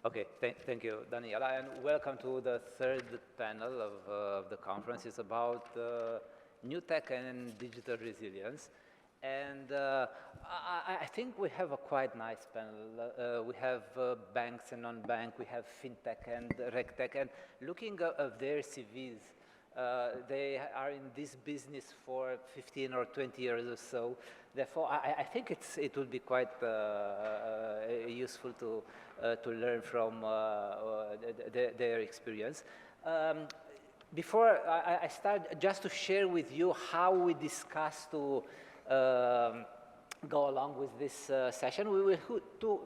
Okay, thank you, Daniela, and welcome to the third panel of the conference. It's about new tech and digital resilience. And I think we have a quite nice panel. We have banks and non-bank, we have fintech and regtech, and looking at their CVs, they are in this business for 15 or 20 years or so. Therefore, I think it will be quite useful to learn from their experience. Before I start, just to share with you how we discuss to go along with this session. We will do two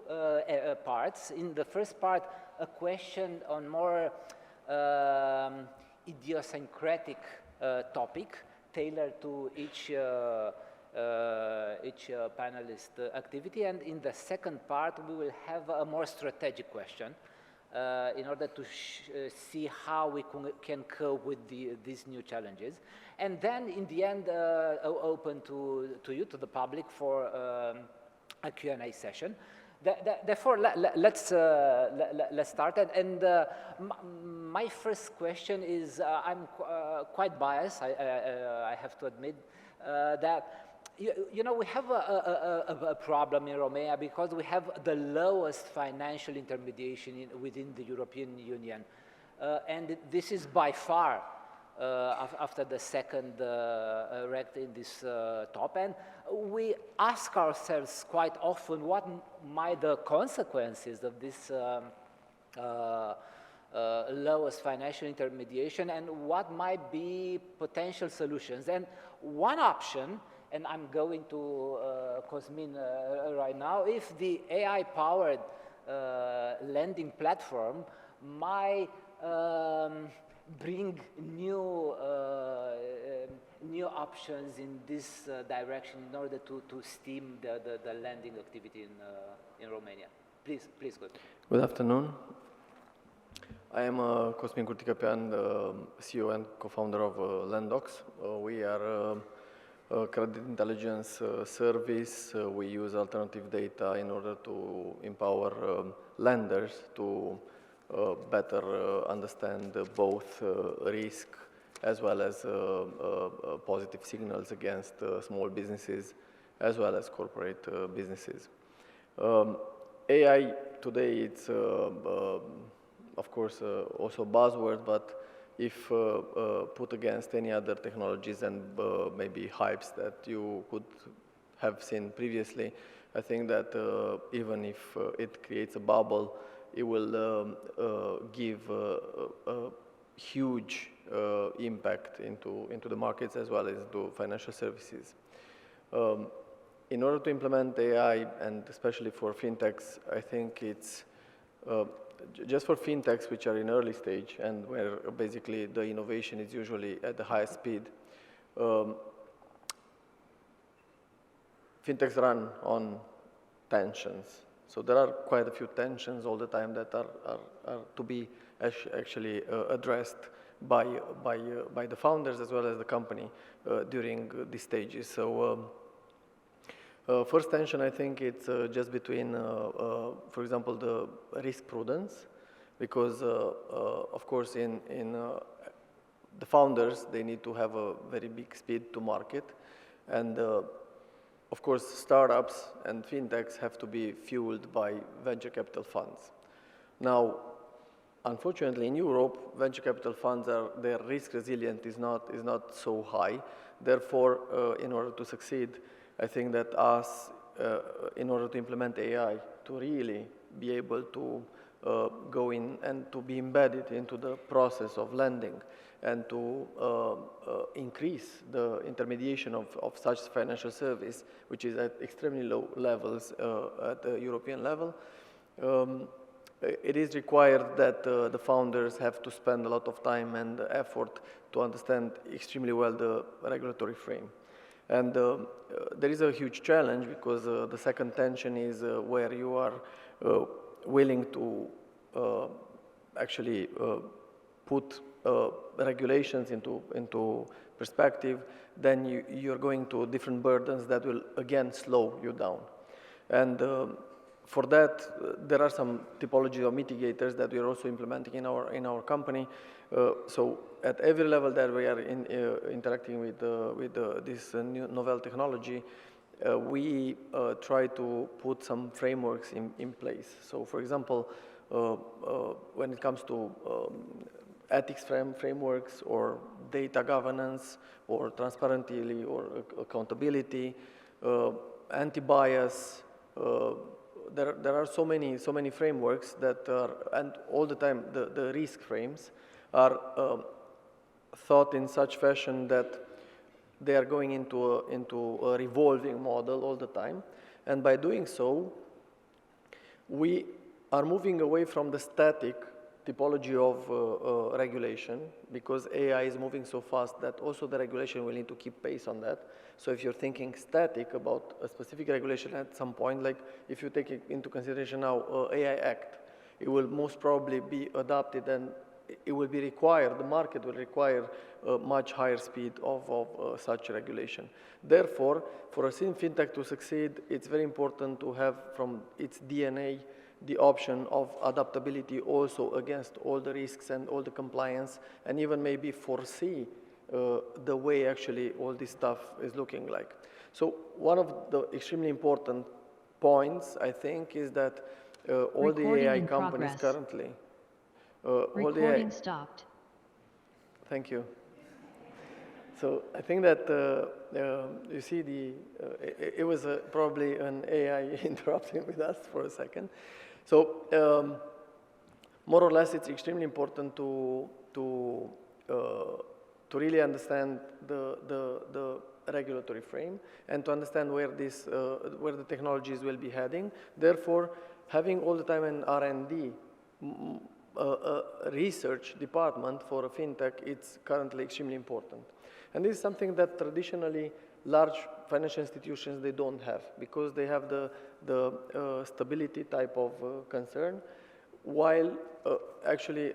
parts. In the first part, a question on more idiosyncratic topic tailored to each panelist activity, and in the second part we will have a more strategic question in order to see how we can cope with these new challenges, and then in the end open to you, to the public, for a Q&A session. Therefore, let's start. And my first question is, I'm quite biased, I have to admit, that you know, we have a problem in Romania because we have the lowest financial intermediation within the European Union. And this is by far, after the second rect in this top. And we ask ourselves quite often what might the consequences of this lowest financial intermediation and what might be potential solutions. And one option, and I'm going to Cosmin right now, if the AI-powered lending platform might bring new options in this direction in order to stem the lending activity in Romania. Please, Cosmin. Good afternoon. I am Cosmin Curticapean, the CEO and co-founder of LENDOX. We are a credit intelligence service. We use alternative data in order to empower lenders to better understand both risk as well as positive signals against small businesses as well as corporate businesses. AI today, it's of course also a buzzword, but if put against any other technologies and maybe hypes that you could have seen previously, I think that even if it creates a bubble, it will give a huge impact into the markets as well as into financial services. In order to implement AI, and especially for fintechs, I think it's just for fintechs which are in early stage and where basically the innovation is usually at the highest speed. Fintechs run on tensions. So there are quite a few tensions all the time that are to be actually addressed by the founders as well as the company during these stages. So first tension, I think it's just between, for example, the risk prudence, because of course in the founders, they need to have a very big speed to market, and of course startups and fintechs have to be fueled by venture capital funds. Now, unfortunately, in Europe, venture capital funds their risk resilient is not so high. Therefore, in order to succeed, I think that us, in order to implement AI, to really be able to go in and to be embedded into the process of lending and to increase the intermediation of such financial service, which is at extremely low levels at the European level, it is required that the founders have to spend a lot of time and effort to understand extremely well the regulatory frame. And there is a huge challenge because the second tension is where you are willing to actually put regulations into perspective, then you're going to different burdens that will again slow you down. And for that, there are some typology of mitigators that we are also implementing in our company. So at every level that we are interacting with this new novel technology, we try to put some frameworks in place. So, for example, when it comes to ethics frameworks or data governance or transparency or accountability, anti-bias, there are so many frameworks that are, and all the time the risk frames are thought in such fashion that they are going into a revolving model all the time, and by doing so, we are moving away from the static typology of regulation, because AI is moving so fast that also the regulation will need to keep pace on that. So if you're thinking static about a specific regulation at some point, like if you take it into consideration now, AI Act, it will most probably be adopted and it will be required, the market will require a much higher speed of such regulation. Therefore, for a fintech to succeed, it's very important to have from its DNA the option of adaptability also against all the risks and all the compliance, and even maybe foresee the way actually all this stuff is looking like. So one of the extremely important points, I think, is that all the AI companies currently... Recording stopped. Thank you. So I think that you see it was probably an AI interrupting with us for a second. So more or less, it's extremely important to really understand the regulatory frame and to understand where where the technologies will be heading. Therefore, having all the time an R&D research department for a fintech, it's currently extremely important. And this is something that traditionally large financial institutions, they don't have, because they have the stability type of concern, while actually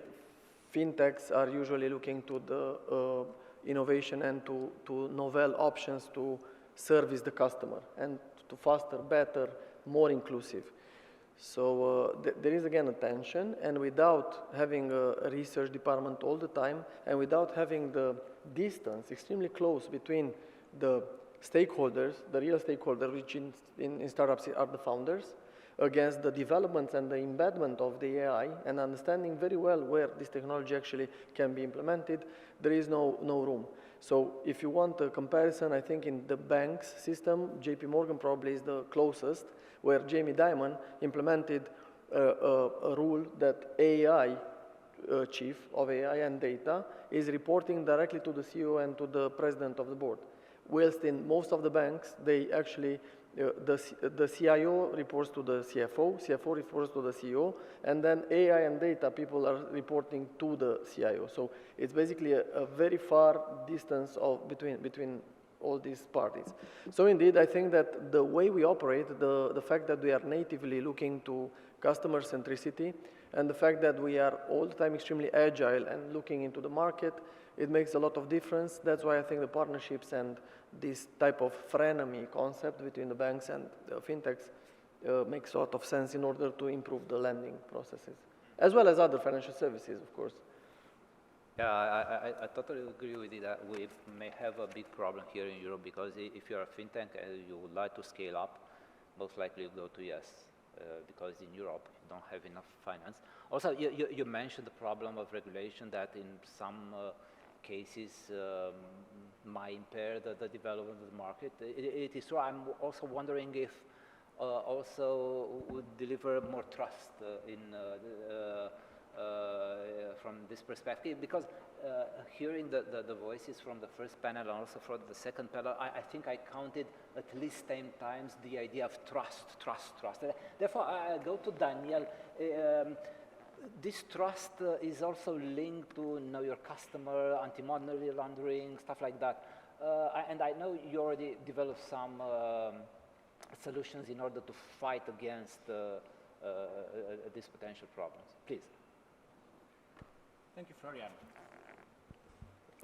fintechs are usually looking to the innovation and to novel options to service the customer and to faster, better, more inclusive. So there is again a tension, and without having a research department all the time, and without having the distance extremely close between the stakeholders, the real stakeholders, which in startups are the founders, against the developments and the embedment of the AI, and understanding very well where this technology actually can be implemented, there is no room. So if you want a comparison, I think in the banks system, JP Morgan probably is the closest, where Jamie Dimon implemented a rule that AI, chief of AI and data, is reporting directly to the CEO and to the president of the board. Whilst in most of the banks, they actually, the CIO reports to the CFO, CFO reports to the CEO, and then AI and data people are reporting to the CIO. So it's basically a very far distance between all these parties. So indeed, I think that the way we operate, the fact that we are natively looking to customer centricity, and the fact that we are all the time extremely agile and looking into the market, it makes a lot of difference. That's why I think the partnerships and this type of frenemy concept between the banks and the fintechs makes a lot of sense in order to improve the lending processes, as well as other financial services, of course. Yeah, I totally agree with you that we may have a big problem here in Europe, because if you're a fintech and you would like to scale up, most likely you go to US, because in Europe you don't have enough finance. Also, you mentioned the problem of regulation that in some cases might impair the development of the market. It is true. I'm also wondering if also would deliver more trust from this perspective, because hearing the voices from the first panel and also from the second panel, I think I counted at least 10 times the idea of trust. Therefore, I go to Daniel. This trust is also linked to know your customer, anti-money laundering, stuff like that. And I know you already developed some solutions in order to fight against these potential problems. Please. Thank you, Florian.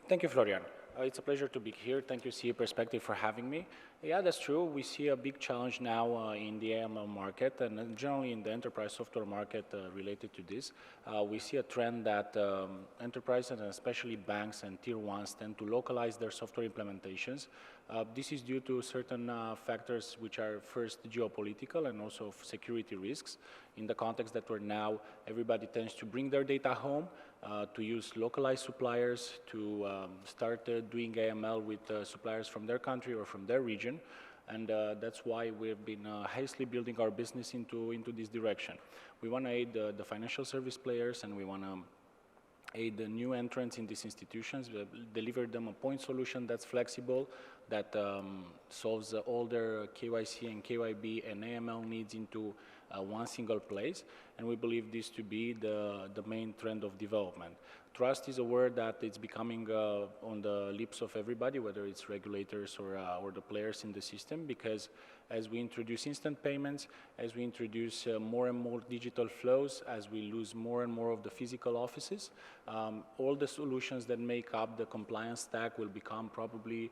Thank you, Florian. It's a pleasure to be here. Thank you, CEE Perspective, for having me. Yeah, that's true. We see a big challenge now in the AML market and generally in the enterprise software market related to this. We see a trend that enterprises and especially banks and tier ones tend to localize their software implementations. This is due to certain factors which are first geopolitical and also security risks in the context that we're now everybody tends to bring their data home, to use localized suppliers, to start doing AML with suppliers from their country or from their region. And that's why we've been hastily building our business into this direction. We want to aid the financial service players, and we want to aid the new entrants in these institutions, deliver them a point solution that's flexible, that solves all their KYC and KYB and AML needs into one single place, and we believe this to be the main trend of development. Trust is a word that it's becoming on the lips of everybody, whether it's regulators or the players in the system, because as we introduce instant payments, as we introduce more and more digital flows, as we lose more and more of the physical offices, all the solutions that make up the compliance stack will become probably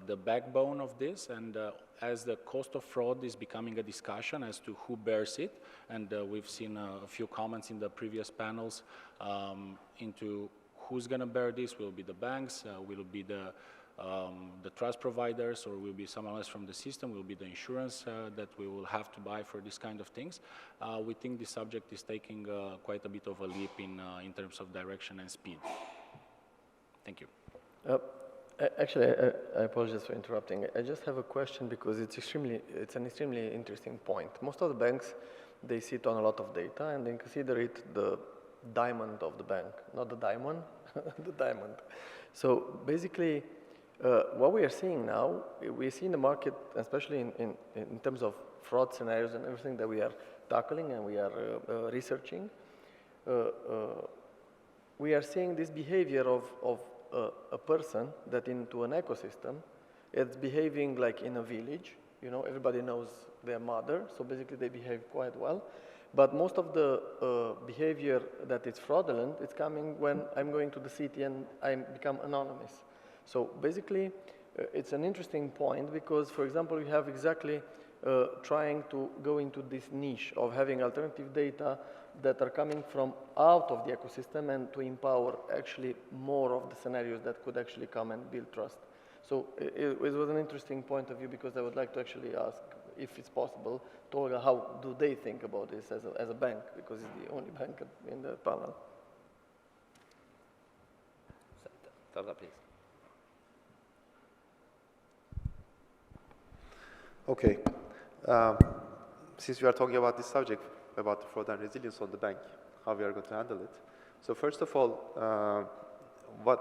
the backbone of this, and as the cost of fraud is becoming a discussion as to who bears it, and we've seen a few comments in the previous panels into who's going to bear this. Will it be the banks? Will it be the trust providers, or will be someone else from the system? Will it be the insurance that we will have to buy for this kind of things? We think this subject is taking quite a bit of a leap in terms of direction and speed. Thank you. Actually, I apologize for interrupting. I just have a question because it's an extremely interesting point. Most of the banks, they sit on a lot of data and they consider it the diamond of the bank, not the diamond, the diamond. So basically, what we are seeing now, we see in the market, especially in terms of fraud scenarios and everything that we are tackling and we are researching, we are seeing this behavior of a person that into an ecosystem, it's behaving like in a village. You know, everybody knows their mother, so basically they behave quite well. But most of the behavior that is fraudulent, it's coming when I'm going to the city and I become anonymous. So basically, it's an interesting point because, for example, we have exactly trying to go into this niche of having alternative data that are coming from out of the ecosystem and to empower actually more of the scenarios that could actually come and build trust. So it was an interesting point of view because I would like to actually ask, if it's possible, Tolga, how do they think about this as a bank, because it's the only bank in the panel. Tolga, please. Okay. Since we are talking about this subject, about the fraud and resilience on the bank, how we are going to handle it. So first of all,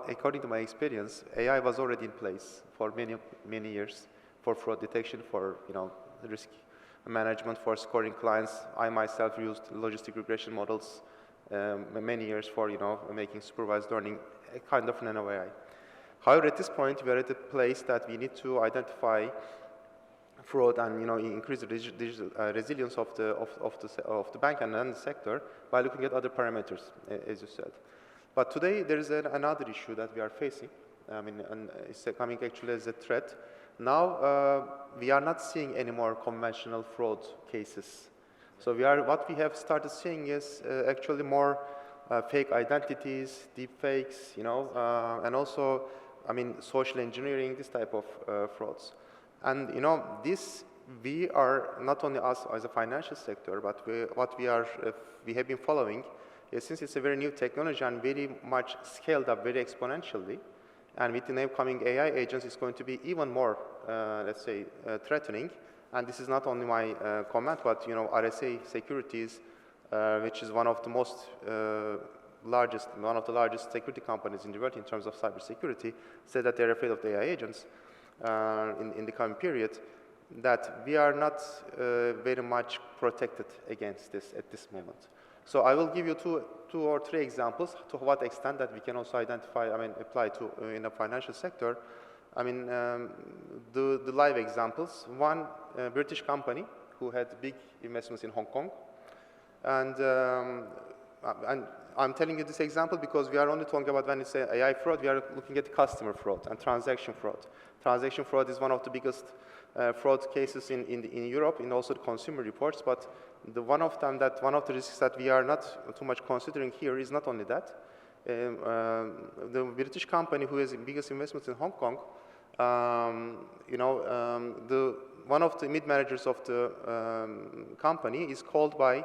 according to my experience, AI was already in place for many years for fraud detection, for risk management, for scoring clients. I myself used logistic regression models many years for making supervised learning a kind of nano AI. However, at this point, we are at a place that we need to identify fraud and increase the digital resilience of the bank and the sector by looking at other parameters, as you said. But today there is another issue that we are facing. I mean, and it's coming actually as a threat. Now we are not seeing any more conventional fraud cases. So what we have started seeing is actually more fake identities, deepfakes, and also, I mean, social engineering, this type of frauds. And this, we are not only us as a financial sector, but we have been following, since it's a very new technology and very much scaled up very exponentially, and with the upcoming AI agents, it's going to be even more, let's say, threatening. And this is not only my comment, but RSA Securities, which is one of the most largest security companies in the world in terms of cybersecurity, said that they're afraid of the AI agents. In the coming period, that we are not very much protected against this at this moment. So I will give you two or three examples to what extent that we can also identify, I mean, apply to in the financial sector. I mean, the live examples. One British company who had big investments in Hong Kong, and and I'm telling you this example because we are only talking about when it's AI fraud, we are looking at customer fraud and transaction fraud. Transaction fraud is one of the biggest fraud cases in Europe, in also the consumer reports, but one of the risks that we are not too much considering here is not only that. The British company who has the biggest investments in Hong Kong, one of the mid-managers of the company is called by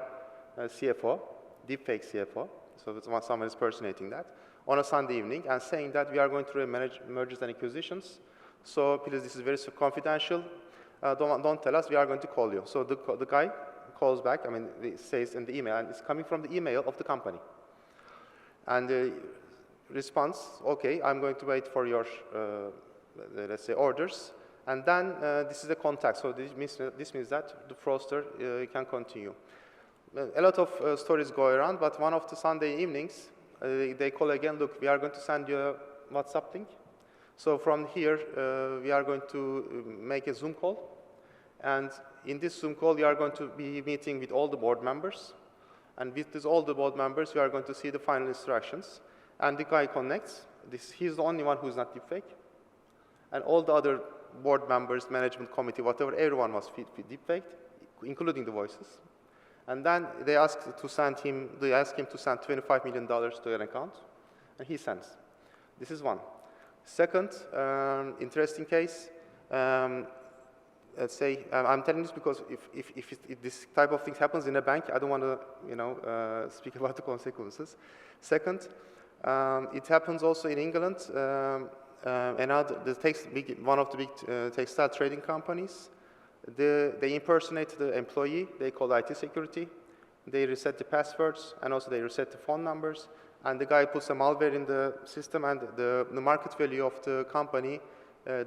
CFO, deepfake CFO, so someone is personating that, on a Sunday evening and saying that we are going through mergers and acquisitions, so please, this is very confidential, don't tell us, we are going to call you. So the guy calls back, I mean, it says in the email, and it's coming from the email of the company. And the response, okay, I'm going to wait for your, let's say, orders. And then this is the contact. So this means that the fraudster can continue. A lot of stories go around, but one of the Sunday evenings, they call again, look, we are going to send you a WhatsApp link. So from here, we are going to make a Zoom call. And in this Zoom call, we are going to be meeting with all the board members. And with all the board members, we are going to see the final instructions. And the guy connects. He's the only one who's not deepfake. And all the other board members, management committee, whatever, everyone was deepfaked, including the voices. And then they ask him to send $25 million to an account, and he sends. This is one. Second, interesting case. Let's say, I'm telling this because if this type of thing happens in a bank, I don't want to, speak about the consequences. Second, it happens also in England. One of the big textile trading companies, they impersonate the employee. They call IT security. They reset the passwords, and also they reset the phone numbers. And the guy puts a malware in the system, and the market value of the company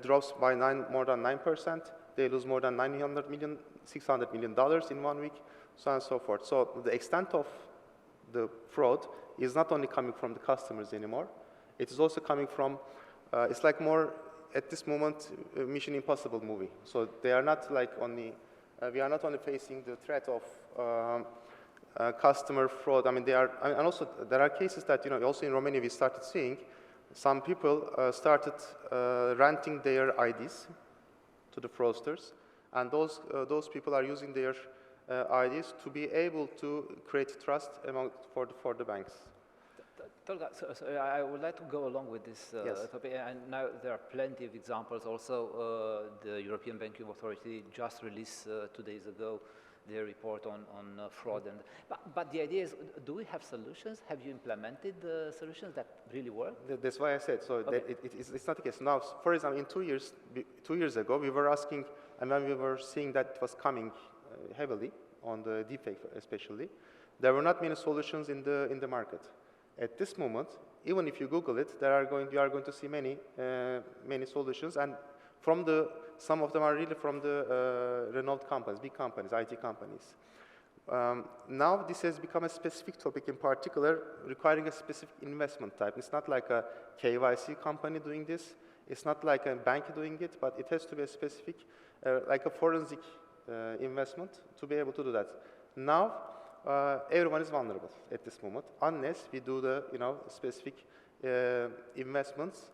drops by more than 9%. They lose more than $600 million in 1 week, so on and so forth. So the extent of the fraud is not only coming from the customers anymore, it is also coming from, it's like more, at this moment, a Mission Impossible movie. So they are not like only, we are not only facing the threat of customer fraud. I mean, and also there are cases that, also in Romania we started seeing, some people started renting their IDs to the fraudsters, and those people are using their IDs to be able to create trust for the banks. Tolga, so I would like to go along with this yes. topic, and now there are plenty of examples. Also, the European Banking Authority just released 2 days ago their report on fraud. But the idea is, do we have solutions? Have you implemented the solutions that really work? That's why I said, so okay. It's not the case. Now, for example, in 2 years ago, we were asking, and when we were seeing that it was coming heavily on the deepfake especially, there were not many solutions in the market. At this moment, even if you Google it, you are going to see many solutions, and some of them are really from the renowned companies, big companies, IT companies. Now this has become a specific topic in particular, requiring a specific investment type. It's not like a KYC company doing this. It's not like a bank doing it, but it has to be a specific, like a forensic investment to be able to do that. Now, everyone is vulnerable at this moment, unless we do the specific investments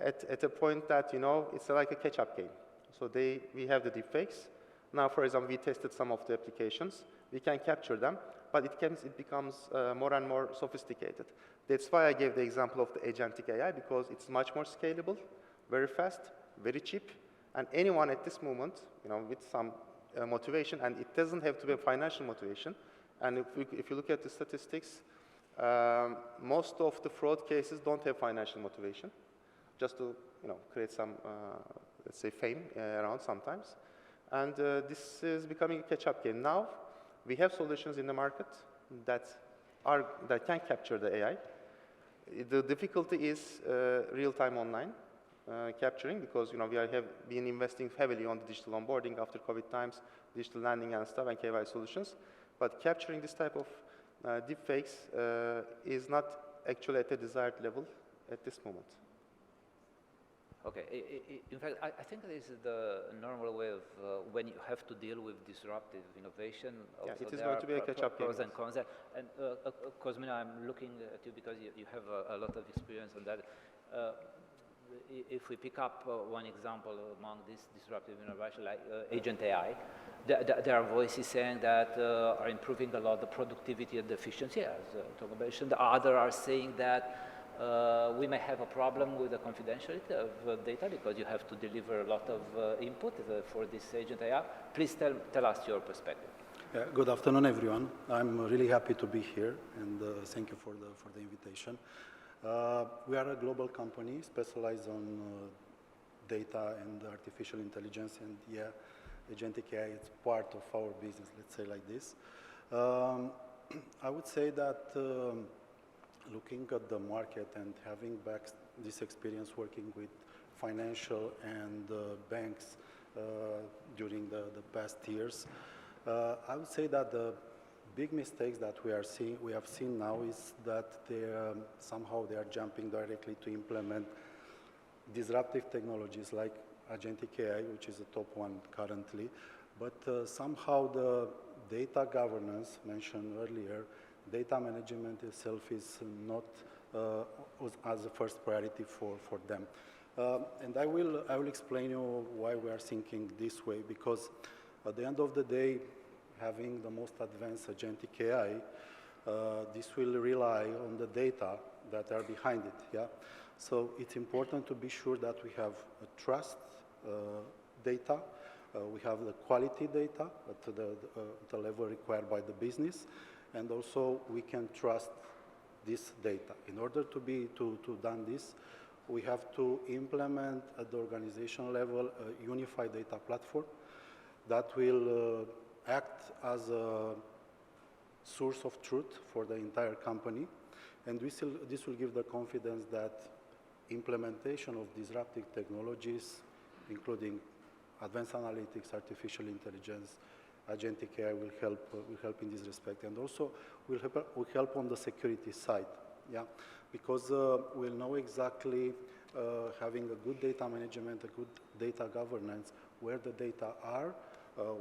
at a point that it's like a catch-up game. So we have the deepfakes. Now, for example, we tested some of the applications. We can capture them, but it becomes more and more sophisticated. That's why I gave the example of the agentic AI, because it's much more scalable, very fast, very cheap, and anyone at this moment, with some motivation, and it doesn't have to be a financial motivation. And if you look at the statistics, most of the fraud cases don't have financial motivation, just to create some, let's say, fame around sometimes. And this is becoming a catch-up game. Now, we have solutions in the market that can capture the AI. The difficulty is real-time online capturing, because we have been investing heavily on the digital onboarding after COVID times, digital lending and stuff, and KYC solutions. But capturing this type of deepfakes is not actually at a desired level at this moment. Okay. In fact, I think this is the normal way of when you have to deal with disruptive innovation. Yeah, Also it is there going are to be a catch-up game. pros and cons. And Cosmin, I'm looking at you because you have a lot of experience on that. If we pick up one example among this disruptive innovation, like agent AI, there are voices saying that are improving a lot the productivity and the efficiency, as Tolga mentioned. Others are saying that we may have a problem with the confidentiality of data because you have to deliver a lot of input for this agent AI. Please tell us your perspective. Yeah, good afternoon, everyone. I'm really happy to be here, and thank you for the invitation. We are a global company specialized on data and artificial intelligence, and yeah, agentic AI is part of our business, let's say like this. I would say that looking at the market and having back this experience working with financial and banks during the past years, I would say that the big mistakes that we have seen now is that somehow they are jumping directly to implement disruptive technologies like agentic AI, which is the top one currently, but somehow the data governance mentioned earlier, data management itself is not as a first priority for them. And I will explain you why we are thinking this way, because at the end of the day, having the most advanced agentic AI, this will rely on the data that are behind it, yeah? So it's important to be sure that we have a trust data, we have the quality data at the level required by the business, and also we can trust this data. In order to done this, we have to implement at the organization level a unified data platform that will act as a source of truth for the entire company, and this will give the confidence that implementation of disruptive technologies, including advanced analytics, artificial intelligence, agentic AI will help in this respect, and also will help on the security side, yeah, because we'll know exactly having a good data management, a good data governance, where the data are,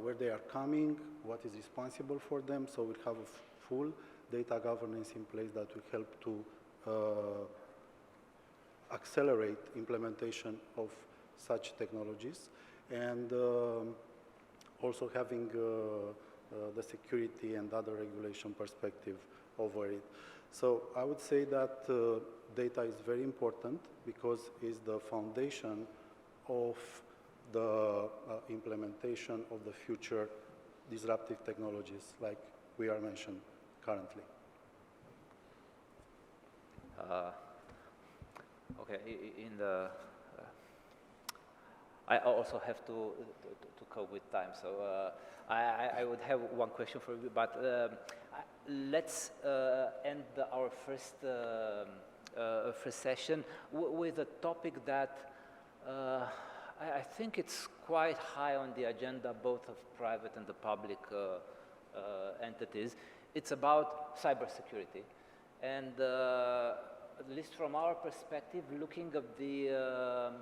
where they are coming, what is responsible for them, so we'll have a full data governance in place that will help to accelerate implementation of such technologies, and also having the security and other regulation perspective over it. So I would say that data is very important because it's the foundation of the implementation of the future disruptive technologies like we are mentioned currently. Okay, I also have to cope with time, so I would have one question for you, but let's end our first session with a topic that I think it's quite high on the agenda, both of private and the public entities. It's about cybersecurity, and at least from our perspective, looking at the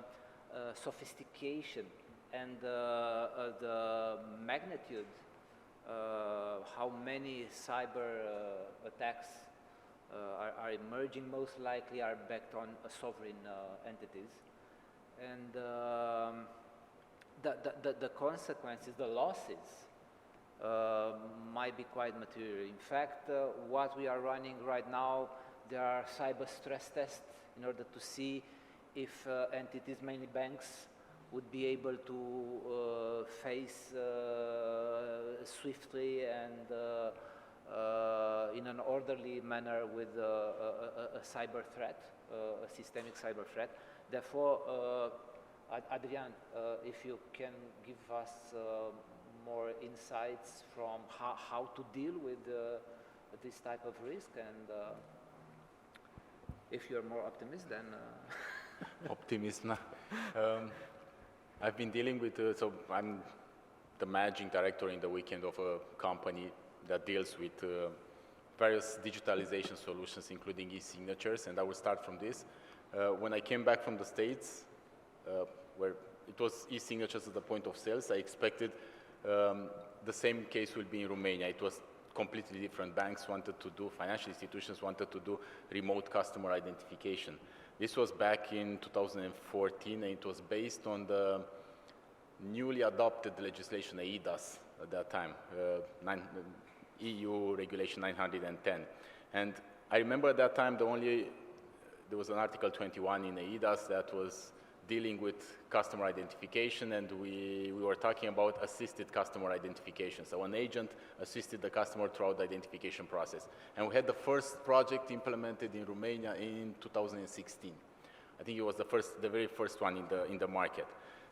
sophistication and the magnitude, how many cyber attacks are emerging, most likely are backed on sovereign entities. And the consequences, the losses, might be quite material. In fact, what we are running right now, there are cyber stress tests in order to see if entities, mainly banks, would be able to face swiftly and in an orderly manner with a cyber threat, a systemic cyber threat. Therefore, Adrian, if you can give us more insights from how to deal with this type of risk, and if you're more optimist than... Optimism. I've been dealing with, so I'm the managing director in the weekend of a company that deals with various digitalization solutions, including e-signatures, and I will start from this. When I came back from the States, where it was e-signatures at the point of sales. I expected the same case will be in Romania. It was completely different. Banks wanted to do, financial institutions wanted to do remote customer identification. This was back in 2014, and it was based on the newly adopted legislation, eIDAS, at that time, EU Regulation 910. And I remember at that time, there was an Article 21 in eIDAS that was dealing with customer identification, and we were talking about assisted customer identification. So an agent assisted the customer throughout the identification process. And we had the first project implemented in Romania in 2016. I think it was the very first one in the market.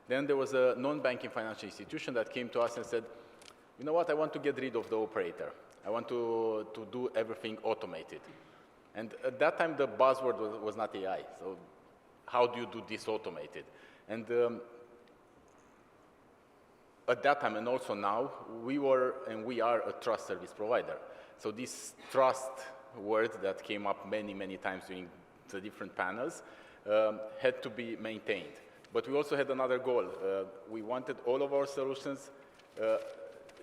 Then there was a non-banking financial institution that came to us and said, you know what, I want to get rid of the operator. I want to do everything automated. And at that time, the buzzword was not AI. So how do you do this automated? And at that time, and also now, we were and we are a trust service provider. So this trust word that came up many, many times during the different panels had to be maintained. But we also had another goal. We wanted all of our solutions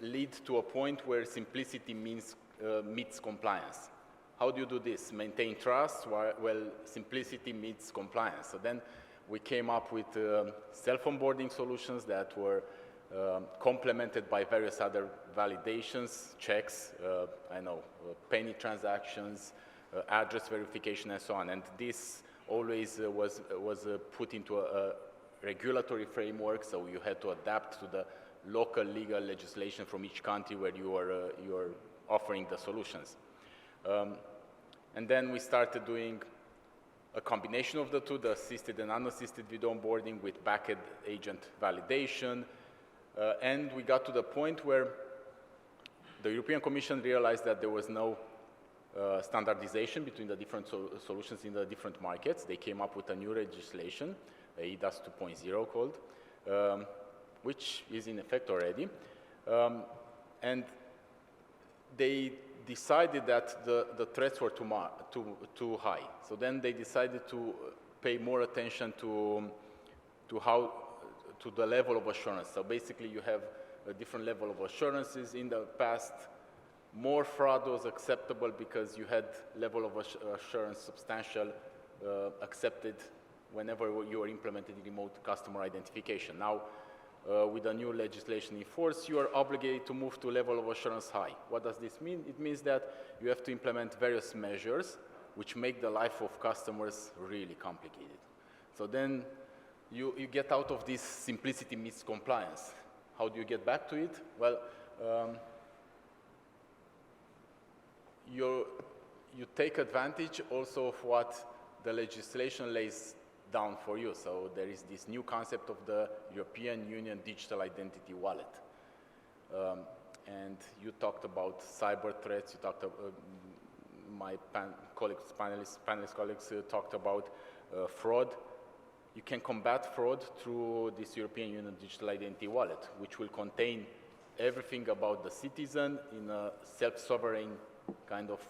lead to a point where simplicity meets compliance. How do you do this? Maintain trust while simplicity meets compliance. So then we came up with self-onboarding solutions that were complemented by various other validations, checks, penny transactions, address verification, and so on. And this always was put into a regulatory framework, so you had to adapt to the local legal legislation from each country where you are offering the solutions. And then we started doing a combination of the two, the assisted and unassisted video onboarding with backend agent validation. And we got to the point where the European Commission realized that there was no standardization between the different solutions in the different markets. They came up with a new legislation, eIDAS 2.0 called, which is in effect already. And they decided that the threats were too high. So then they decided to pay more attention to the level of assurance. So basically you have a different level of assurances. In the past, more fraud was acceptable because you had level of assurance substantial accepted whenever you are implementing remote customer identification. Now, with the new legislation in force, you are obligated to move to level of assurance high. What does this mean? It means that you have to implement various measures which make the life of customers really complicated. So then you get out of this simplicity meets compliance. How do you get back to it? Well, you take advantage also of what the legislation lays down for you. So there is this new concept of the European Union Digital Identity Wallet. And you talked about cyber threats, you talked about, my panelist colleagues talked about fraud. You can combat fraud through this European Union Digital Identity Wallet, which will contain everything about the citizen in a self-sovereign kind of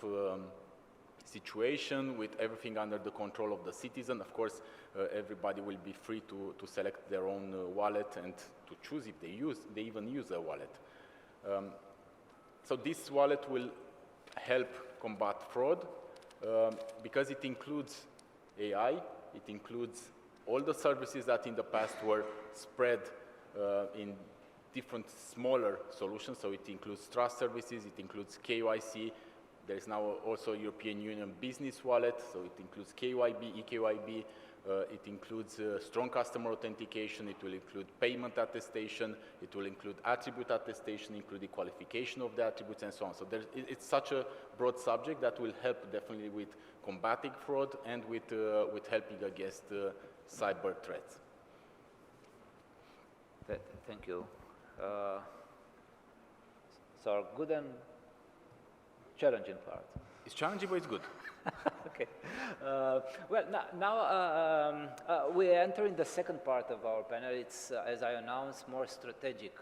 situation with everything under the control of the citizen. Of course, everybody will be free to select their own wallet and to choose if they even use a wallet. So this wallet will help combat fraud because it includes AI, it includes all the services that in the past were spread in different smaller solutions. So it includes trust services, it includes KYC. There is now also European Union Business Wallet, so it includes KYB, eKYB, it includes strong customer authentication, it will include payment attestation, it will include attribute attestation, including qualification of the attributes and so on. So it's such a broad subject that will help definitely with combating fraud and with helping against cyber threats. Thank you. So good and challenging part. It's challenging, but it's good. Okay. Well, now we enter in the second part of our panel. It's, as I announced, more strategic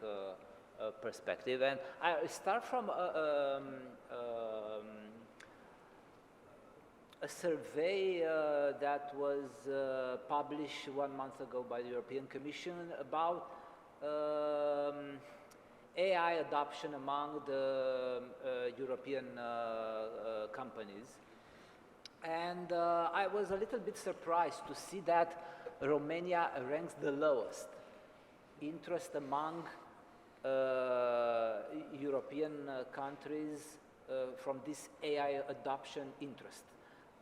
perspective. And I start from a a survey that was published 1 month ago by the European Commission about AI adoption among the European companies. And I was a little bit surprised to see that Romania ranks the lowest interest among European countries from this AI adoption interest.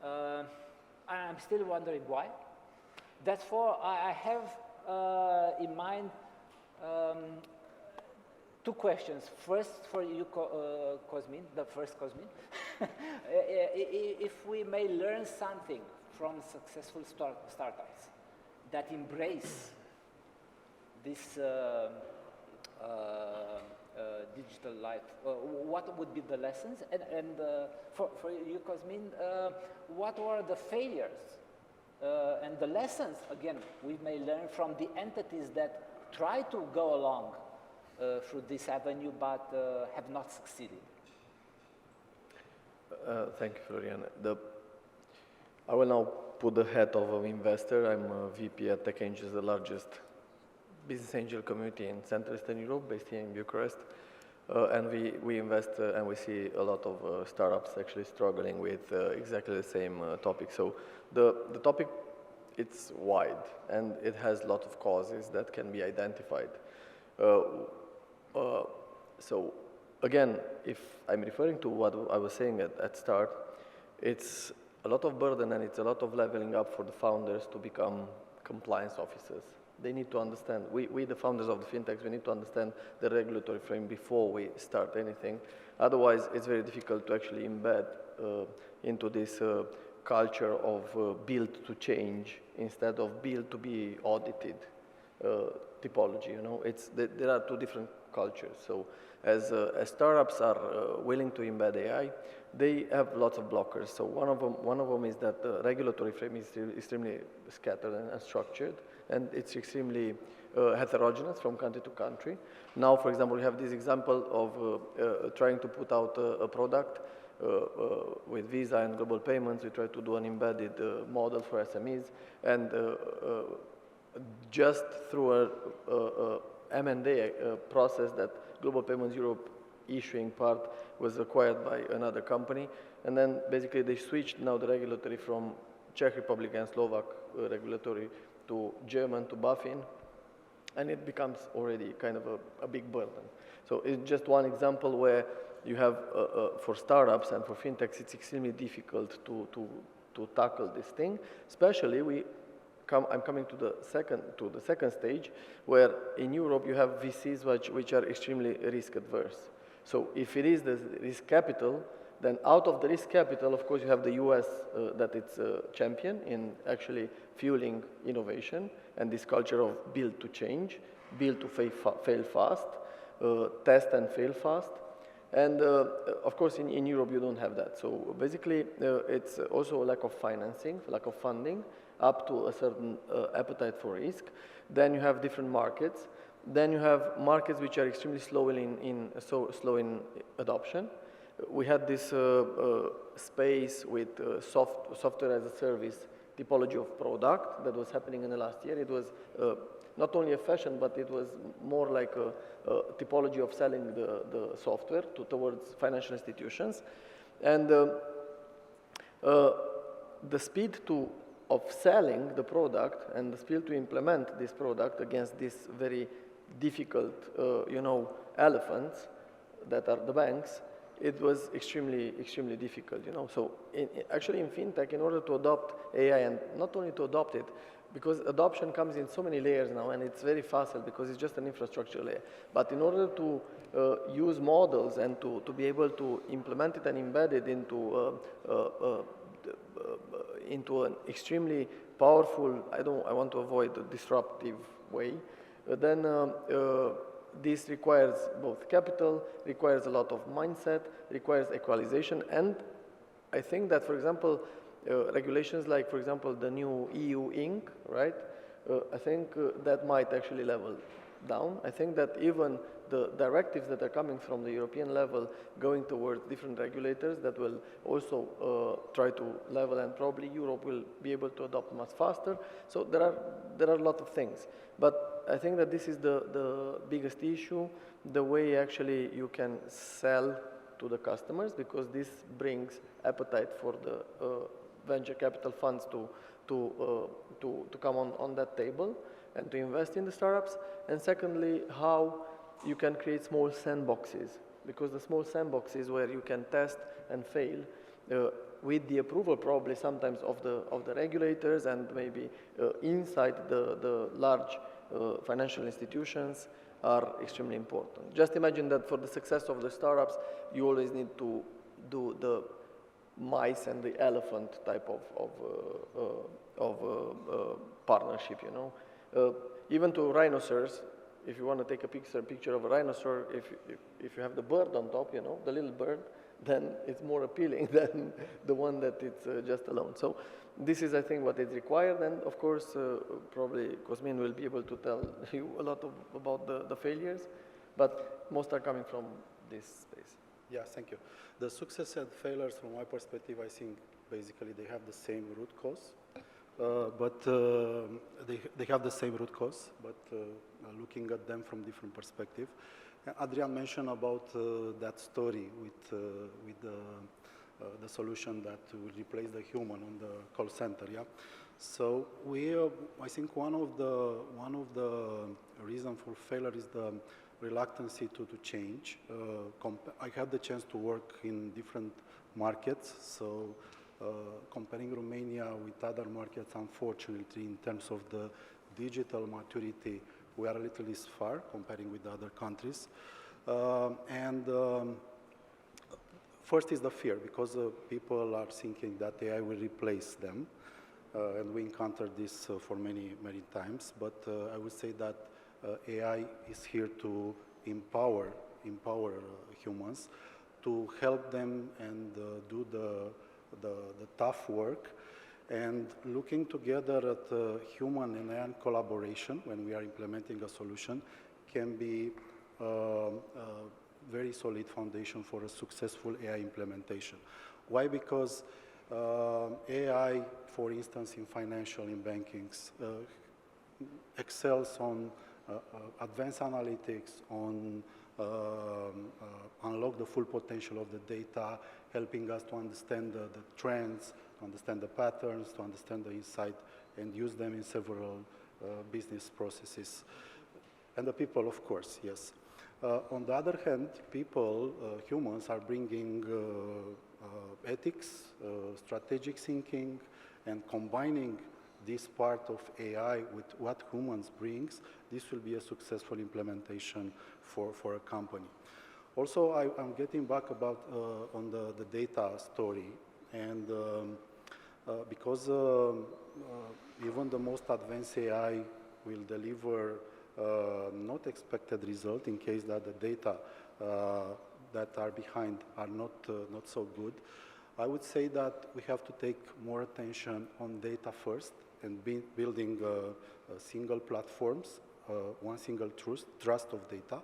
I'm still wondering why. Therefore, I have in mind two questions. First, for you, Cosmin, the first Cosmin. If we may learn something from successful startups that embrace this digital life, what would be the lessons? And for you, Cosmin, what were the failures and the lessons, again, we may learn from the entities that try to go along through this avenue but have not succeeded? Thank you, Florian. I will now put the hat of an investor. I'm a VP at Tech Angels, the largest business angel community in Central Eastern Europe, based here in Bucharest. And we invest and we see a lot of startups actually struggling with exactly the same topic. So the topic, it's wide and it has a lot of causes that can be identified. So again, if I'm referring to what I was saying at start, it's a lot of burden and it's a lot of leveling up for the founders to become compliance officers. They need to understand, we the founders of the fintechs, we need to understand the regulatory frame before we start anything. Otherwise, it's very difficult to actually embed into this culture of build to change instead of build to be audited typology. You know, there are two different cultures. So as startups are willing to embed AI, they have lots of blockers. So one of them is that the regulatory frame is extremely scattered and unstructured, and it's extremely heterogeneous from country to country. Now, for example, we have this example of trying to put out a product with Visa and Global Payments. We try to do an embedded model for SMEs, and just through a M&A process that Global Payments Europe issuing part was acquired by another company, and then basically they switched now the regulatory from Czech Republic and Slovak regulatory to German, to BaFin, and it becomes already kind of a big burden. So it's just one example where you have, for startups and for fintechs, it's extremely difficult to tackle this thing. Especially I'm coming to the second stage, where in Europe you have VCs which are extremely risk adverse. So if it is the risk capital, then out of the risk capital, of course, you have the US that it's a champion in actually fueling innovation and this culture of build to change, build to fail fast, test and fail fast. And of course, in Europe, you don't have that. So basically, it's also a lack of financing, lack of funding, up to a certain appetite for risk. Then you have different markets. Then you have markets which are extremely slow in adoption. We had this space with software as a service typology of product that was happening in the last year. It was not only a fashion, but it was more like a typology of selling the software towards financial institutions. And the speed of selling the product and the speed to implement this product against this very difficult, elephants that are the banks, it was extremely, extremely difficult, So actually in fintech, in order to adopt AI, and not only to adopt it, because adoption comes in so many layers now, and it's very facile because it's just an infrastructure layer. But in order to use models and to be able to implement it and embed it into an extremely powerful, I want to avoid a disruptive way, then this requires both capital, requires a lot of mindset, requires equalization, and I think that, for example, regulations like, for example, the new EU Inc., right? I think that might actually level down. I think that even the directives that are coming from the European level going towards different regulators that will also try to level, and probably Europe will be able to adopt much faster. So there are a lot of things. But I think that this is the biggest issue, the way actually you can sell to the customers, because this brings appetite for the venture capital funds to come on that table and to invest in the startups. And secondly, how you can create small sandboxes, because the small sandboxes where you can test and fail with the approval probably sometimes of the regulators and maybe inside the large financial institutions are extremely important. Just imagine that for the success of the startups, you always need to do the mice and the elephant type of partnership, you know. Even to rhinoceros, if you want to take a picture of a rhinoceros, if you have the bird on top, you know, the little bird, then it's more appealing than the one that it's just alone. So this is, I think, what is required, and of course, probably Cosmin will be able to tell you a lot about the failures, but most are coming from this space. Yeah, thank you. The success and failures, from my perspective, I think basically they have the same root cause, they have the same root cause, but looking at them from different perspective. Adrian mentioned about that story with the solution that will replace the human on the call center. Yeah. So I think one of the reasons for failure is the reluctancy to change. I had the chance to work in different markets, so comparing Romania with other markets, unfortunately, in terms of the digital maturity, we are a little less far comparing with other countries. First is the fear, because people are thinking that AI will replace them, and we encountered this for many times. But I would say that AI is here to empower humans, to help them and do the tough work. And looking together at human and AI collaboration when we are implementing a solution can be a very solid foundation for a successful AI implementation. Why? Because AI, for instance, in financial, in bankings, excels on advanced analytics, on unlock the full potential of the data, helping us to understand the trends, to understand the patterns, to understand the insight, and use them in several business processes. And the people, of course, yes. On the other hand, people, humans, are bringing ethics, strategic thinking, and combining this part of AI with what humans brings. This will be a successful implementation for a company. Also, I'm getting back about on the data story, and because even the most advanced AI will deliver not expected result in case that the data that are behind are not so good. I would say that we have to take more attention on data first and building single platforms, one single trust of data.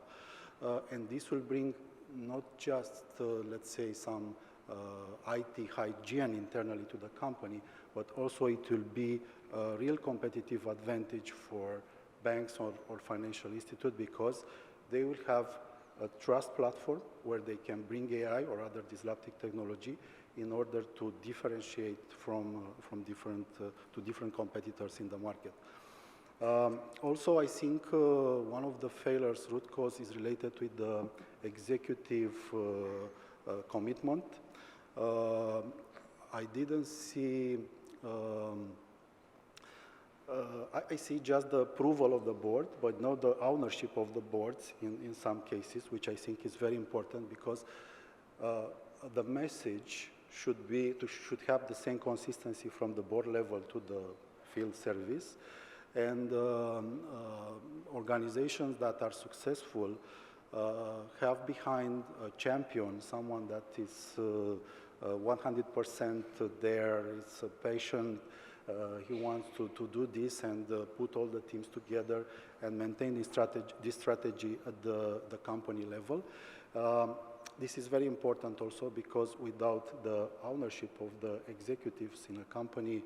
And this will bring not just, let's say, some IT hygiene internally to the company, but also it will be a real competitive advantage for banks or financial institute, because they will have a trust platform where they can bring AI or other disruptive technology in order to differentiate from different competitors in the market. Also, I think one of the failures root cause is related with the executive commitment. I didn't see, I see just the approval of the board, but not the ownership of the boards in some cases, which I think is very important, because the message should have the same consistency from the board level to the field service. And organizations that are successful have behind a champion, someone that is 100% there, is patient, He wants to do this and put all the teams together and maintain this strategy at the company level. This is very important also because without the ownership of the executives in a company,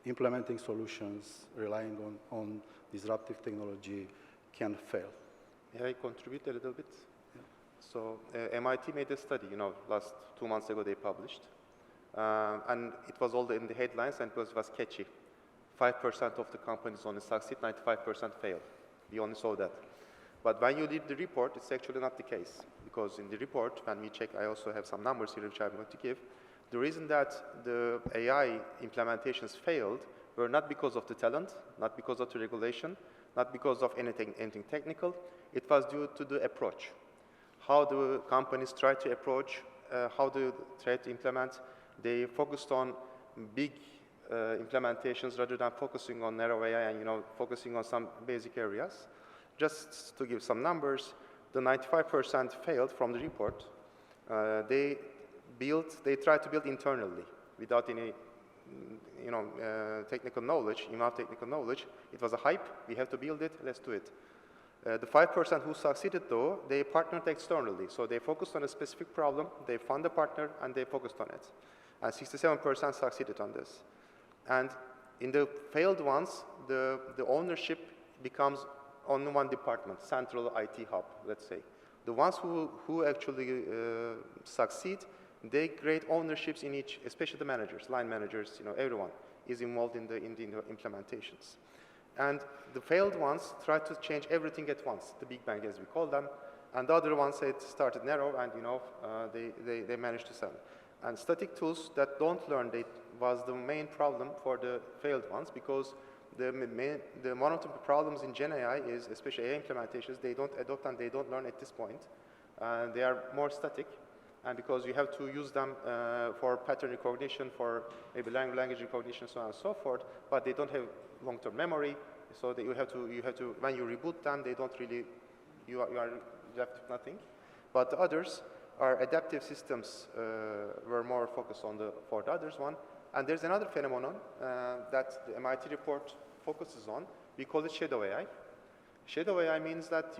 implementing solutions, relying on disruptive technology can fail. May I contribute a little bit? Yeah. So MIT made a study, last 2 months ago they published. And it was all in the headlines and it was catchy. 5% of the companies only succeed, 95% fail. We only saw that. But when you read the report, it's actually not the case. Because in the report, when we check, I also have some numbers here which I'm going to give. The reason that the AI implementations failed were not because of the talent, not because of the regulation, not because of anything technical. It was due to the approach. How the companies try to approach, how they try to implement. They focused on big implementations rather than focusing on narrow AI and focusing on some basic areas. Just to give some numbers, the 95% failed from the report. They tried to build internally without any technical knowledge, enough technical knowledge. It was a hype. We have to build it. Let's do it. The 5% who succeeded, though, they partnered externally. So they focused on a specific problem. They found a partner, and they focused on it. And 67% succeeded on this. And in the failed ones, the ownership becomes only one department, central IT hub, let's say. The ones who actually succeed, they create ownerships in each, especially the managers, line managers, everyone is involved in the implementations. And the failed ones try to change everything at once, the big bang as we call them, and the other ones, it started narrow and they managed to sell. And static tools that don't learn was the main problem for the failed ones because one of the problems in Gen AI is, especially AI implementations, they don't adopt and they don't learn at this point. And they are more static. And because you have to use them for pattern recognition, for maybe language recognition, so on and so forth, but they don't have long-term memory. So that you have to, when you reboot them, they don't really, you are left with nothing. But the others are adaptive systems were more focused on for the others one. And there's another phenomenon that the MIT report focuses on. We call it shadow AI. Shadow AI means that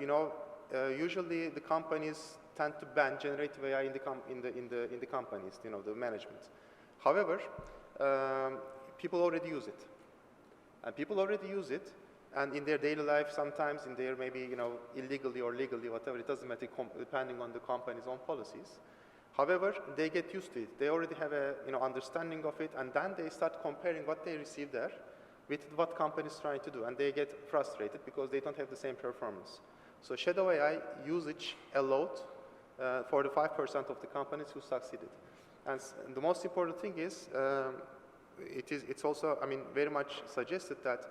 usually the companies tend to ban generative AI in the companies, the management. However, people already use it, and people already use it, and in their daily life, sometimes in their maybe illegally or legally, whatever, it doesn't matter depending on the company's own policies. However, they get used to it. They already have a understanding of it, and then they start comparing what they receive there with what company is trying to do, and they get frustrated because they don't have the same performance. So shadow AI usage a lot for the 5% of the companies who succeeded. And the most important thing is, it's also, very much suggested that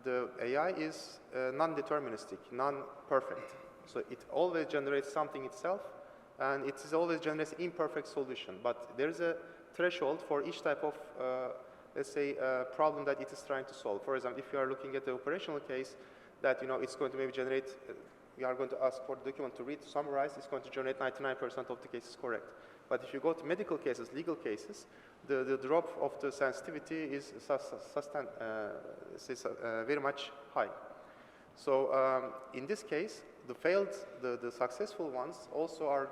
the AI is non-deterministic, non-perfect. So it always generates something itself, and it always generates an imperfect solution. But there is a threshold for each type of, let's say, problem that it is trying to solve. For example, if you are looking at the operational case, that it's going to maybe generate, we are going to ask for the document to read, to summarize, it's going to generate 99% of the cases correct. But if you go to medical cases, legal cases, the drop of the sensitivity is very much high. So in this case, the successful ones also are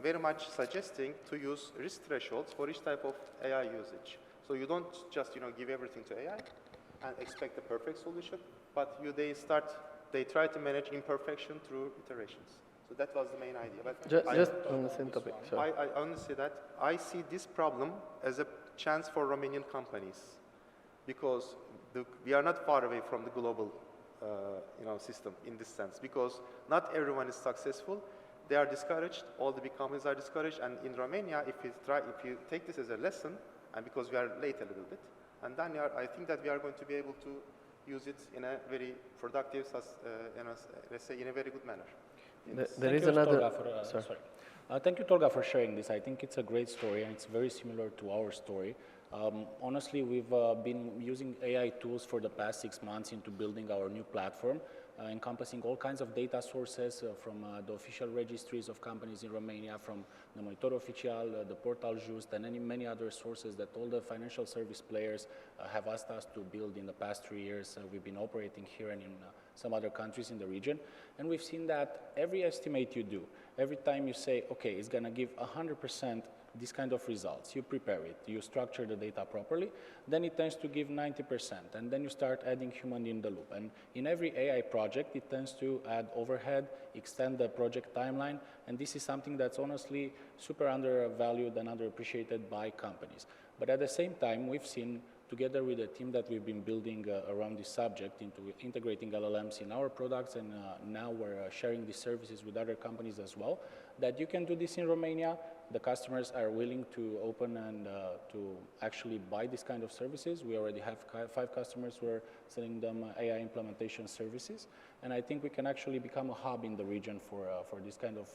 very much suggesting to use risk thresholds for each type of AI usage. So you don't just give everything to AI and expect a perfect solution, but they try to manage imperfection through iterations. So that was the main idea. But just on the same topic. I honestly that I see this problem as a chance for Romanian companies because we are not far away from the global system in this sense because not everyone is successful. They are discouraged. All the big companies are discouraged. And in Romania, if you take this as a lesson, and because we are late a little bit, and then I think that we are going to be able to use it in a very productive, let's say, in a very good manner. There is another. Thank you, Tolga, for sharing this. I think it's a great story, and it's very similar to our story. Honestly, we've been using AI tools for the past 6 months into building our new platform. encompassing all kinds of data sources from the official registries of companies in Romania, from the Monitor Oficial, the Portal Just, and many other sources that all the financial service players have asked us to build in the past 3 years. We've been operating here and in some other countries in the region, and we've seen that every estimate you do, every time you say, okay, it's going to give 100% this kind of results, you prepare it, you structure the data properly, then it tends to give 90%, and then you start adding human in the loop. And in every AI project, it tends to add overhead, extend the project timeline, and this is something that's honestly super undervalued and underappreciated by companies. But at the same time, we've seen, together with the team that we've been building around this subject, into integrating LLMs in our products, and now we're sharing these services with other companies as well, that you can do this in Romania. The customers are willing to open and to actually buy this kind of services. We already have 5 customers who are selling them AI implementation services. And I think we can actually become a hub in the region for this kind of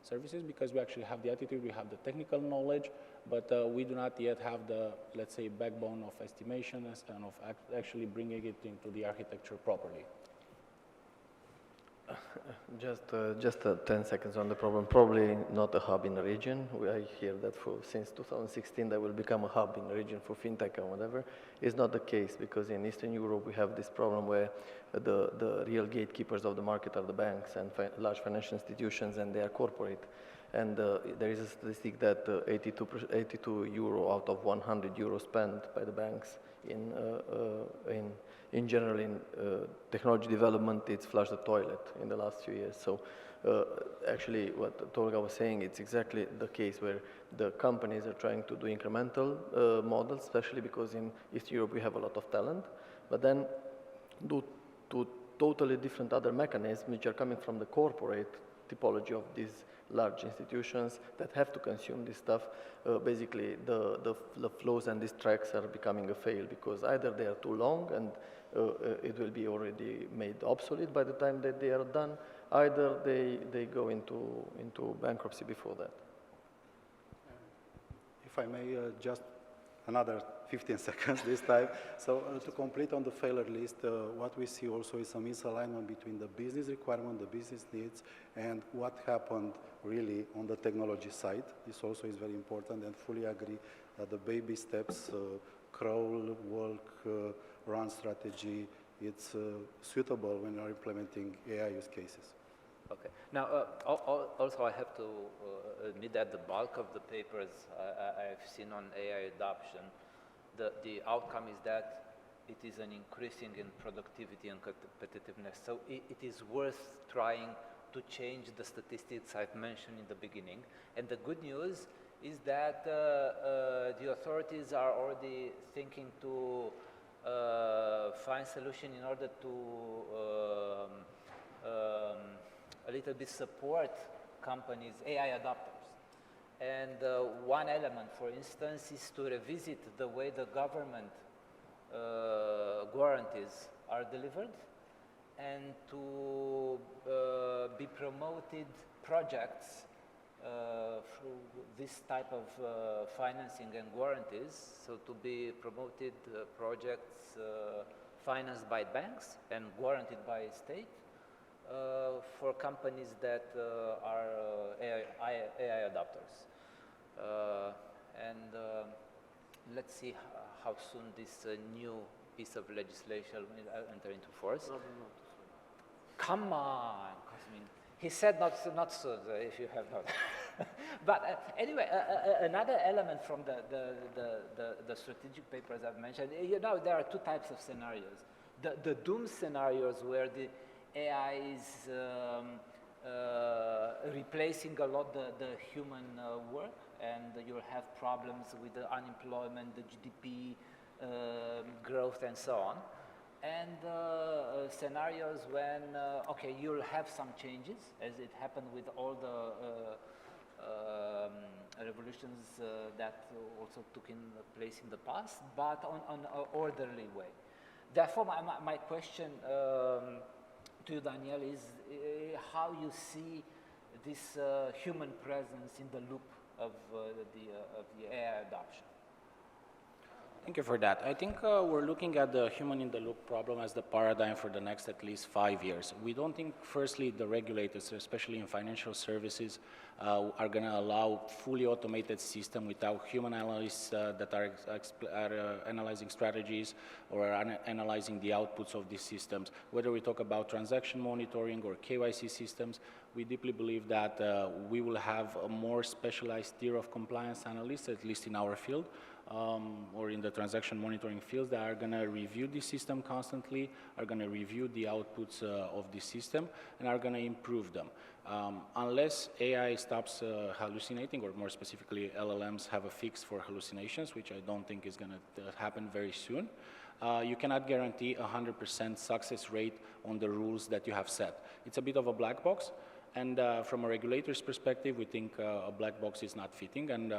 services, because we actually have the attitude, we have the technical knowledge, but we do not yet have the, let's say, backbone of estimation and of actually bringing it into the architecture properly. Just 10 seconds on the problem. Probably not a hub in the region. I hear that since 2016 that will become a hub in the region for fintech and whatever. It's not the case, because in Eastern Europe we have this problem where the real gatekeepers of the market are the banks and large financial institutions, and they are corporate. And there is a statistic that 82 euro out of 100 euro spent by the banks in general in technology development, it's flushed the toilet in the last few years. So actually what Tolga was saying, it's exactly the case where the companies are trying to do incremental models, especially because in East Europe we have a lot of talent, but then do totally different other mechanisms which are coming from the corporate typology of these large institutions that have to consume this stuff. Basically the flows and these tracks are becoming a fail, because either they are too long and it will be already made obsolete by the time that they are done, either they go into bankruptcy before that. If I may, just another 15 seconds this time. So to complete on the failure list, what we see also is a misalignment between the business requirement, the business needs, and what happened really on the technology side. This also is very important, and fully agree that the baby steps, crawl, walk, run strategy, it's suitable when you're implementing AI use cases. Okay. Now, also I have to admit that the bulk of the papers I've seen on AI adoption, the outcome is that it is an increasing in productivity and competitiveness. So it is worth trying to change the statistics I've mentioned in the beginning. And the good news is that the authorities are already thinking to find solution in order to a little bit support companies, AI adopters. And one element, for instance, is to revisit the way the government guarantees are delivered, and to be promoted projects through this type of financing and guarantees. So to be promoted projects financed by banks and guaranteed by state, for companies that are AI adopters. And let's see how soon this new piece of legislation will enter into force. Come on, Cosmin. He said not soon, if you have not. But anyway, another element from the strategic papers I've mentioned, you know, there are 2 types of scenarios. The doom scenarios where the AI is replacing a lot the human work, and you'll have problems with the unemployment, the GDP growth, and so on. And scenarios when, okay, you'll have some changes, as it happened with all the revolutions that also took in place in the past, but on an orderly way. Therefore, my question to you, Daniel, is how you see this human presence in the loop of the AI adoption. Thank you for that. I think we're looking at the human-in-the-loop problem as the paradigm for the next at least 5 years. We don't think, firstly, the regulators, especially in financial services, are going to allow fully automated system without human analysts that are analyzing strategies or are analyzing the outputs of these systems. Whether we talk about transaction monitoring or KYC systems, we deeply believe that we will have a more specialized tier of compliance analysts, at least in our field, or in the transaction monitoring fields, that are going to review the system constantly, are going to review the outputs of the system, and are going to improve them. Unless AI stops hallucinating, or more specifically, LLMs have a fix for hallucinations, which I don't think is going to happen very soon, you cannot guarantee 100% success rate on the rules that you have set. It's a bit of a black box. And from a regulator's perspective, we think a black box is not fitting, and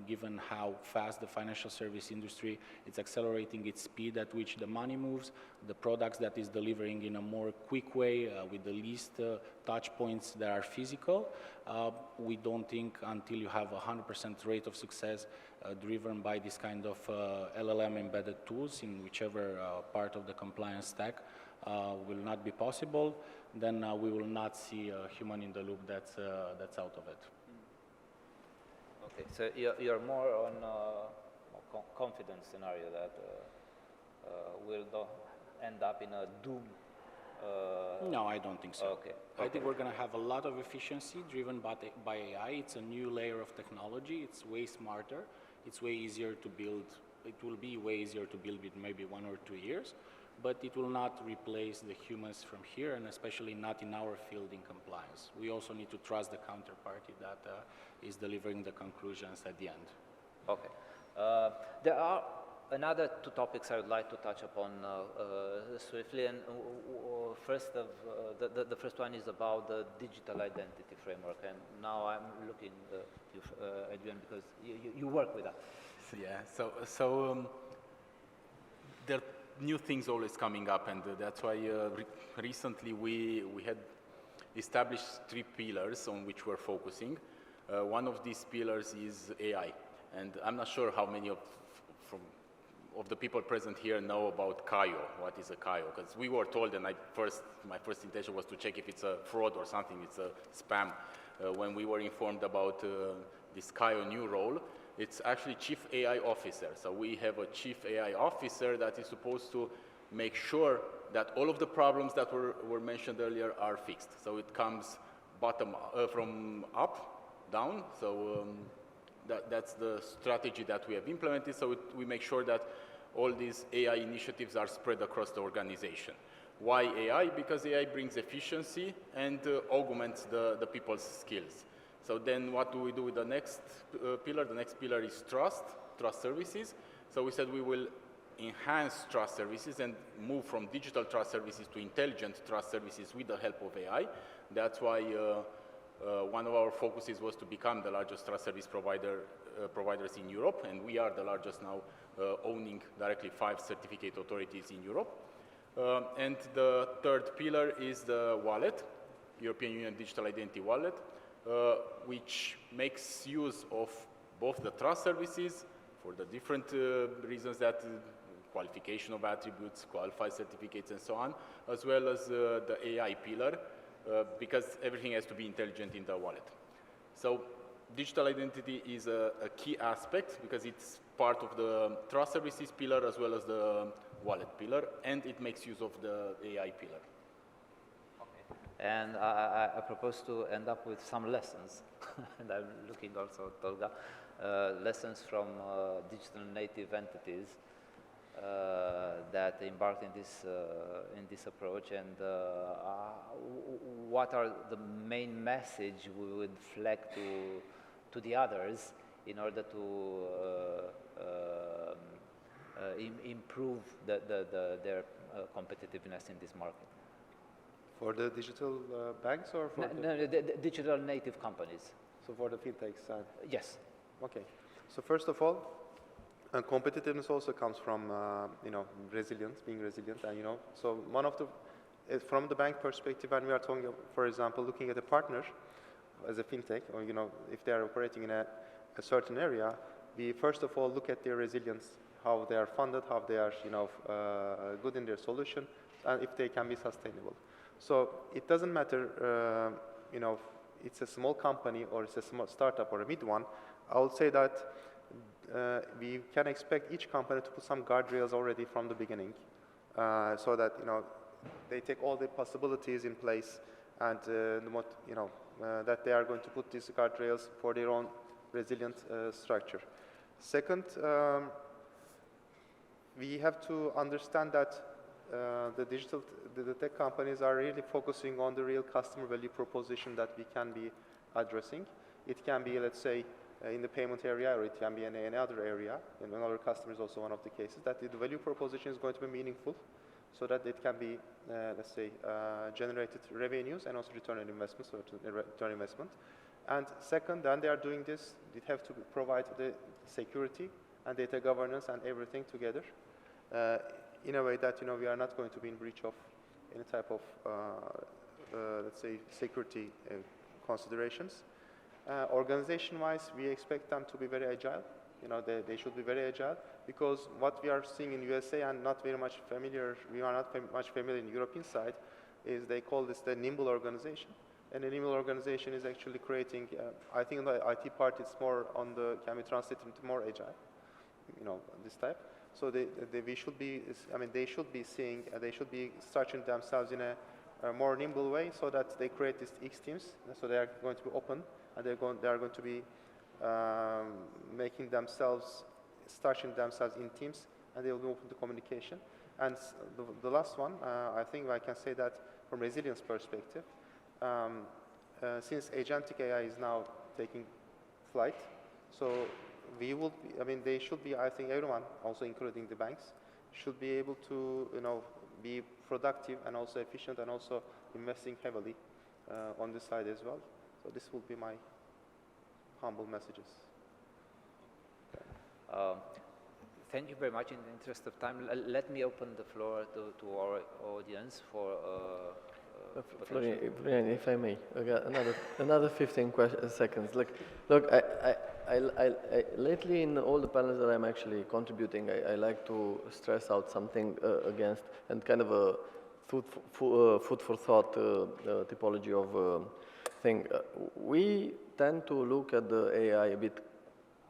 given how fast the financial service industry is accelerating its speed at which the money moves, the products that is delivering in a more quick way with the least touch points that are physical, we don't think until you have a 100% rate of success driven by this kind of LLM embedded tools in whichever part of the compliance stack will not be possible, then we will not see a human in the loop that's out of it. Okay, so you're more on a confident scenario that we'll end up in a doom. No, I don't think so. Okay. I think we're going to have a lot of efficiency driven by AI. It's a new layer of technology. It's way smarter. It's way easier to build. It will be way easier to build with maybe 1 or 2 years. But it will not replace the humans from here, and especially not in our field in compliance. We also need to trust the counterparty that is delivering the conclusions at the end. Okay. There are another 2 topics I would like to touch upon swiftly. And the first one is about the digital identity framework. And now I'm looking at you, Adrian, because you work with that. Yeah. So there new things always coming up, and that's why recently we had established 3 pillars on which we're focusing. One of these pillars is AI, and I'm not sure how many of the people present here know about CAIO. What is a CAIO? Because we were told, and my first intention was to check if it's a fraud or something, it's a spam. When we were informed about this CAIO new role, it's actually Chief AI Officer. So we have a Chief AI Officer that is supposed to make sure that all of the problems that were mentioned earlier are fixed. So it comes from up, down. So that's the strategy that we have implemented. So we make sure that all these AI initiatives are spread across the organization. Why AI? Because AI brings efficiency and augments the people's skills. So then what do we do with the next pillar? The next pillar is trust services. So we said we will enhance trust services and move from digital trust services to intelligent trust services with the help of AI. That's why one of our focuses was to become the largest trust service providers in Europe, and we are the largest now, owning directly 5 certificate authorities in Europe. And the third pillar is the wallet, European Union Digital Identity Wallet, which makes use of both the trust services for the different reasons that qualification of attributes, qualified certificates, and so on, as well as the AI pillar, because everything has to be intelligent in the wallet. So digital identity is a key aspect because it's part of the trust services pillar as well as the wallet pillar, and it makes use of the AI pillar. And I propose to end up with some lessons, and I'm looking also at Tolga, lessons from digital native entities that embarked in this approach, and what are the main message we would flag to the others in order to improve their competitiveness in this market. For the digital banks or for the digital native companies? So for the fintech side? Yes. Okay. So first of all, competitiveness also comes from resilience, being resilient, and so one of the from the bank perspective, when we are talking, for example, looking at a partner as a fintech, or if they are operating in a certain area, we first of all look at their resilience, how they are funded, how they are, good in their solution, and if they can be sustainable. So it doesn't matter, it's a small company or it's a small startup or a mid one. I would say that we can expect each company to put some guardrails already from the beginning, so that they take all the possibilities in place, and that they are going to put these guardrails for their own resilient structure. Second, we have to understand that the tech companies are really focusing on the real customer value proposition that we can be addressing. It can be, let's say, in the payment area, or it can be in any other area. And another customer is also one of the cases that the value proposition is going to be meaningful, so that it can be, let's say, generated revenues and also return on investment, so return investment. And second, then they are doing this, they have to provide the security and data governance and everything together in a way that we are not going to be in breach of any type of, let's say, security considerations. Organization-wise, we expect them to be very agile. They should be very agile, because what we are seeing in USA and not very much familiar, we are not much familiar in European side, is they call this the nimble organization. And a nimble organization is actually creating, I think the IT part is more on the, can be translated into more agile, this type. So we should be, they should be seeing, they should be structuring themselves in a more nimble way, so that they create these X teams. So they are going to be open, and they are going to be making themselves, structuring themselves in teams, and they will be open to communication. And the last one, I think I can say that from resilience perspective, since agentic AI is now taking flight, so we will be, they should be, I think everyone, also including the banks, should be able to, be productive and also efficient, and also investing heavily on this side as well. So this will be my humble messages. Thank you very much. In the interest of time, let me open the floor to our audience for Florian, if I may, another 15 seconds. Look, I lately in all the panels that I'm actually contributing, I like to stress out something against, and kind of a food for thought typology of thing. We tend to look at the AI a bit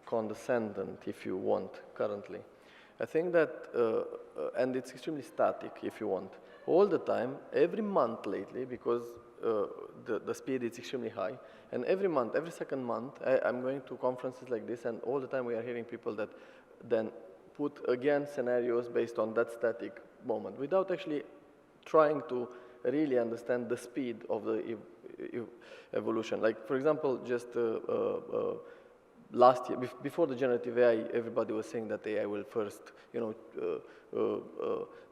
condescendent, if you want, currently. I think that, and it's extremely static, if you want. All the time, every month lately, because the speed is extremely high, and every month, every second month, I'm going to conferences like this, and all the time we are hearing people that then put again scenarios based on that static moment, without actually trying to really understand the speed of the evolution. Like, for example, just last year, before the generative AI, everybody was saying that AI will first,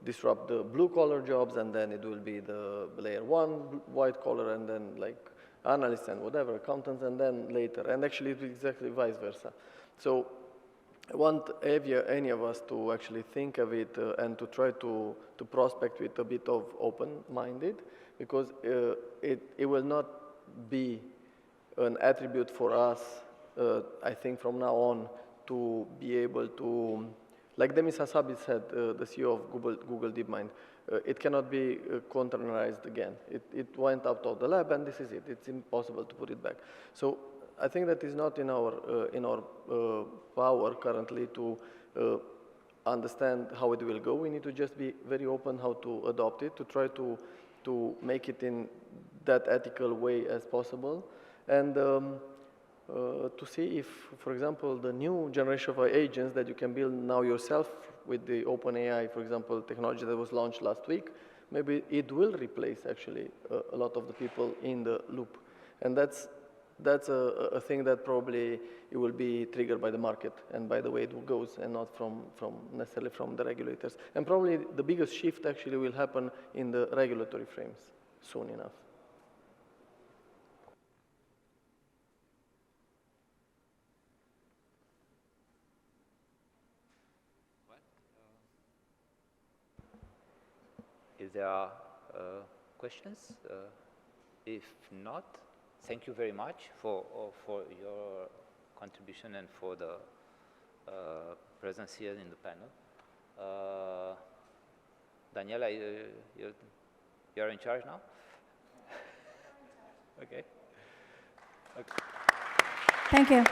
disrupt the blue-collar jobs, and then it will be the layer one white-collar, and then like analysts and whatever, accountants, and then later. And actually, it's exactly vice versa. So I want any of us to actually think of it and to try to prospect with a bit of open-minded, because it will not be an attribute for us, I think, from now on, to be able to, like Demis Hassabis said, the CEO of Google DeepMind, it cannot be containerized again. It went out of the lab, and this is it. It's impossible to put it back. So I think that is not in our power currently to understand how it will go. We need to just be very open how to adopt it, to try to make it in that ethical way as possible, and to see if, for example, the new generation of agents that you can build now yourself with the OpenAI, for example, technology that was launched last week, maybe it will replace actually a lot of the people in the loop. And that's a thing that probably it will be triggered by the market and by the way it goes, and not from necessarily from the regulators. And probably the biggest shift actually will happen in the regulatory frames soon enough. If there are questions, if not, thank you very much for your contribution and for the presence here in the panel. Daniela, you're in charge now? Okay. Thank you.